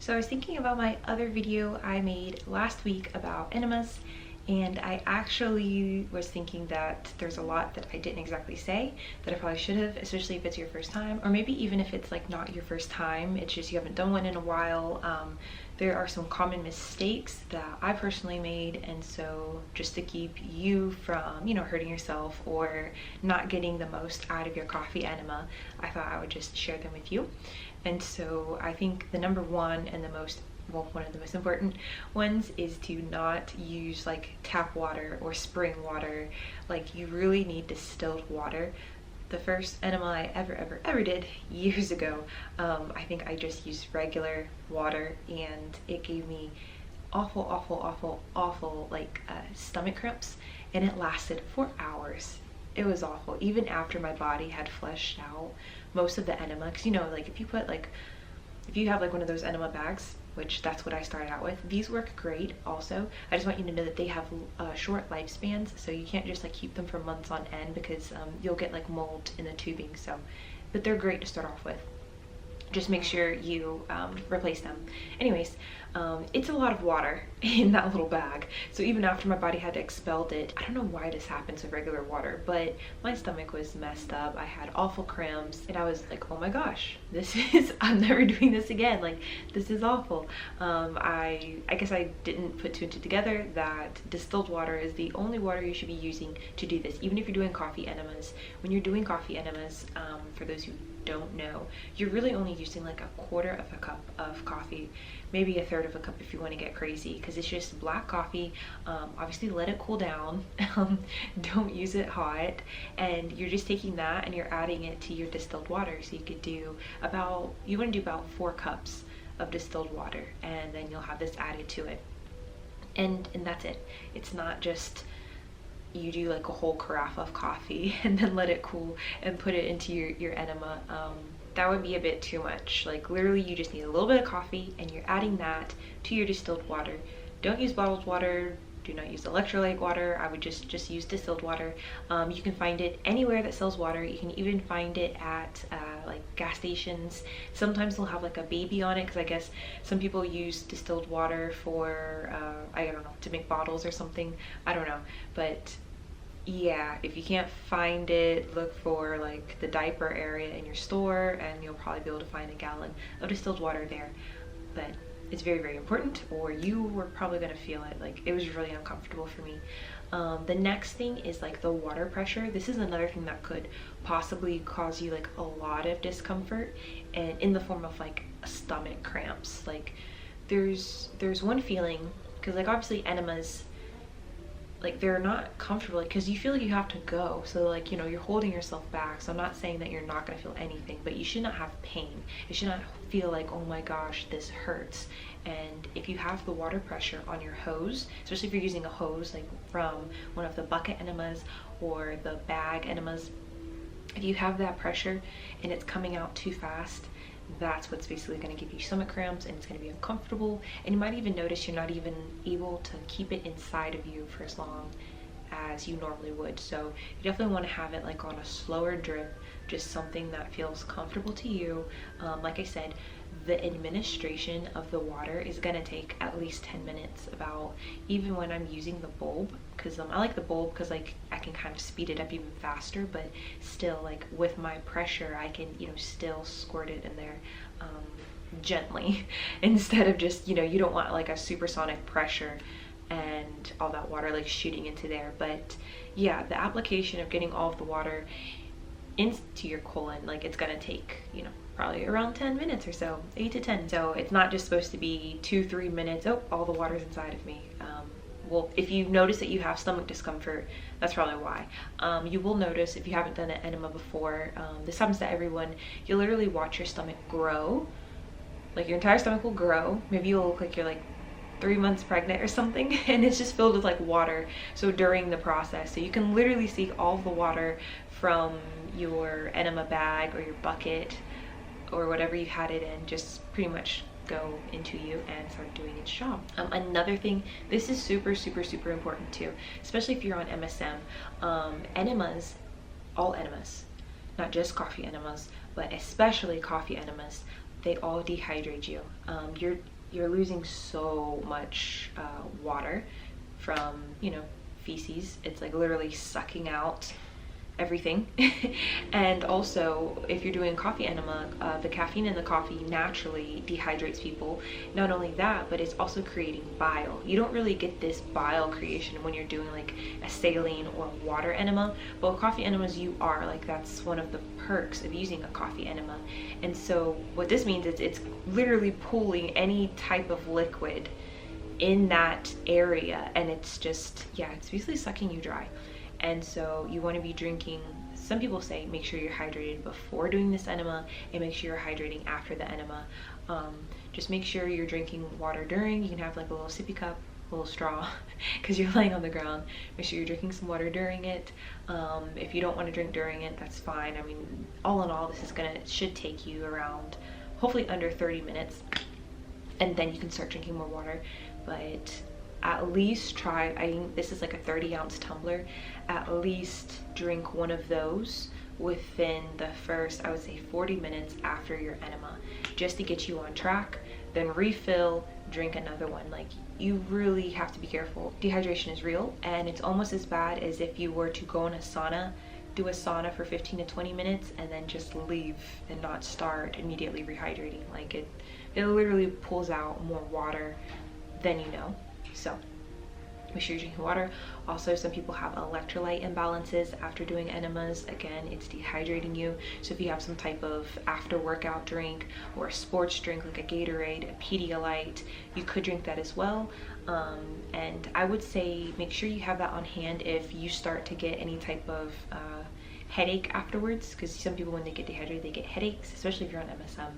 So I was thinking about my other video I made last week about enemas, and I actually was thinking that there's a lot that I didn't exactly say that I probably should have, especially if it's your first time, or maybe even if it's like not your first time, it's just you haven't done one in a while. There are some common mistakes that I personally made, and so just to keep you from, hurting yourself or not getting the most out of your coffee enema, I thought I would just share them with you. And so I think the number one and one of the most important ones is to not use like tap water or spring water. Like, you really need distilled water. The first enema I ever did years ago, I think I just used regular water, and it gave me awful like stomach cramps, and it lasted for hours. It was awful, even after my body had flushed out most of the enema, because like if you have like one of those enema bags, which that's what I started out with, these work great also. I just want you to know that they have short lifespans, so you can't just like keep them for months on end, because you'll get like mold in the tubing. But they're great to start off with. Just make sure you replace them. Anyways, it's a lot of water in that little bag, so even after my body had expelled it, I don't know why this happens with regular water, but my stomach was messed up. I had awful cramps, and I was like, oh my gosh, I'm never doing this again. Like, this is awful. I guess I didn't put two and two together that distilled water is the only water you should be using to do this, even if you're doing coffee enemas. When you're doing coffee enemas, for those who don't know, you're really only using like a quarter of a cup of coffee, maybe a third of a cup if you want to get crazy, because it's just black coffee. Obviously let it cool down. Don't use it hot, and you're just taking that and you're adding it to your distilled water. So you want to do about 4 cups of distilled water, and then you'll have this added to it, and that's it. It's not just you do like a whole carafe of coffee and then let it cool and put it into your enema. That would be a bit too much. Like, literally you just need a little bit of coffee and you're adding that to your distilled water. Don't use bottled water. Do not use electrolyte water. I would just use distilled water. You can find it anywhere that sells water. You can even find it at like gas stations. Sometimes they'll have like a baby on it, because I guess some people use distilled water for I don't know, to make bottles or something. I don't know, but yeah, if you can't find it, look for like the diaper area in your store, and you'll probably be able to find a gallon of distilled water there. But it's very important, or you were probably going to feel it. Like, it was really uncomfortable for me. The next thing is like the water pressure. This is another thing that could possibly cause you like a lot of discomfort, and in the form of like stomach cramps. Like, there's one feeling, because like obviously enemas, like, they're not comfortable, because you feel like you have to go, so like, you're holding yourself back. So I'm not saying that you're not going to feel anything, but you should not have pain. You should not feel like, oh my gosh, this hurts. And if you have the water pressure on your hose, especially if you're using a hose like from one of the bucket enemas or the bag enemas, if you have that pressure and it's coming out too fast, that's what's basically going to give you stomach cramps, and it's going to be uncomfortable, and you might even notice you're not even able to keep it inside of you for as long as you normally would. So you definitely want to have it like on a slower drip, just something that feels comfortable to you. Like I said, the administration of the water is going to take at least 10 minutes, about, even when I'm using the bulb, because I like the bulb because like I can kind of speed it up even faster, but still, like with my pressure, I can still squirt it in there gently instead of just you don't want like a supersonic pressure and all that water like shooting into there. But yeah, the application of getting all of the water into your colon, like, it's gonna take probably around 10 minutes or so, 8 to 10. So it's not just supposed to be 2-3 minutes, oh, all the water's inside of me. Well, if you notice that you have stomach discomfort, that's probably why. You will notice, if you haven't done an enema before, this happens to everyone, you literally watch your stomach grow. Like, your entire stomach will grow. Maybe you'll look like you're like 3 months pregnant or something, and it's just filled with like water. So during the process, so you can literally see all the water from your enema bag or your bucket or whatever you had it in just pretty much go into you and start doing its job. Another thing, this is super important too, especially if you're on MSM. Enemas, all enemas, not just coffee enemas, but especially coffee enemas, they all dehydrate you. you're losing so much water from, you know, feces. It's like literally sucking out everything. And also, if you're doing coffee enema, the caffeine in the coffee naturally dehydrates people. Not only that, but it's also creating bile. You don't really get this bile creation when you're doing like a saline or water enema, but with coffee enemas you are. Like, that's one of the perks of using a coffee enema. And so what this means is it's literally pulling any type of liquid in that area, and it's just, yeah, it's basically sucking you dry. And so you want to be drinking, some people say make sure you're hydrated before doing this enema, and make sure you're hydrating after the enema. Just make sure you're drinking water during. You can have like a little sippy cup, a little straw, because you're laying on the ground. Make sure you're drinking some water during it. If you don't want to drink during it, that's fine. I mean, all in all, this is should take you around, hopefully under 30 minutes, and then you can start drinking more water. But at least try, I think this is like a 30-ounce tumbler, at least drink one of those within the first, I would say, 40 minutes after your enema, just to get you on track. Then refill, drink another one. Like, you really have to be careful. Dehydration is real, and it's almost as bad as if you were to go in a sauna, do a sauna for 15 to 20 minutes, and then just leave and not start immediately rehydrating. Like, it literally pulls out more water than you know. So make sure you're drinking water. Also, some people have electrolyte imbalances after doing enemas. Again, it's dehydrating you. So if you have some type of after workout drink or a sports drink like a Gatorade, a Pedialyte, you could drink that as well. And I would say make sure you have that on hand if you start to get any type of headache afterwards, because some people, when they get dehydrated, they get headaches, especially if you're on MSM.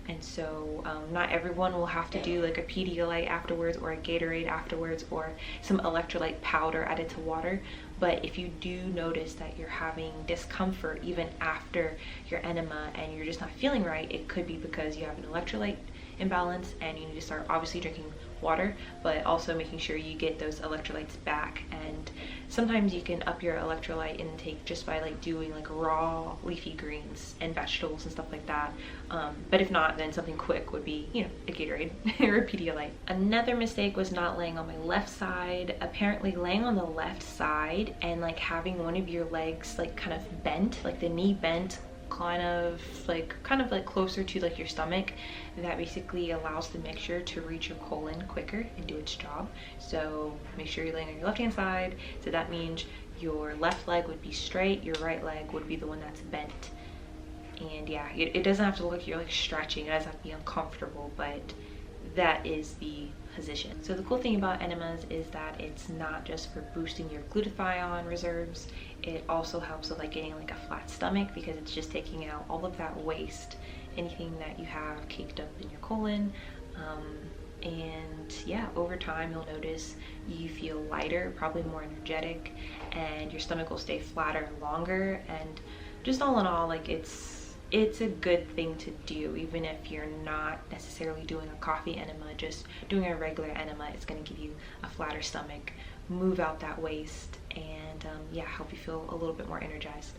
And so not everyone will have to do like a Pedialyte afterwards, or a Gatorade afterwards, or some electrolyte powder added to water. But if you do notice that you're having discomfort even after your enema and you're just not feeling right, it could be because you have an electrolyte imbalance, and you need to start obviously drinking water, but also making sure you get those electrolytes back. And sometimes you can up your electrolyte intake just by like doing like raw leafy greens and vegetables and stuff like that. But if not, then something quick would be, you know, a Gatorade or a Pedialyte. Another mistake was not laying on my left side. Apparently laying on the left side and like having one of your legs like kind of bent, like the knee bent, kind of like closer to like your stomach, that basically allows the mixture to reach your colon quicker and do its job. So make sure you're laying on your left hand side. So that means your left leg would be straight, your right leg would be the one that's bent. And yeah, it doesn't have to look like you're like stretching, it doesn't have to be uncomfortable, but that is the position. So the cool thing about enemas is that it's not just for boosting your glutathione reserves, it also helps with like getting like a flat stomach, because it's just taking out all of that waste, anything that you have caked up in your colon. And yeah, over time you'll notice you feel lighter, probably more energetic, and your stomach will stay flatter longer. And just all in all, like it's a good thing to do, even if you're not necessarily doing a coffee enema. Just doing a regular enema is going to give you a flatter stomach, move out that waste, and yeah, help you feel a little bit more energized.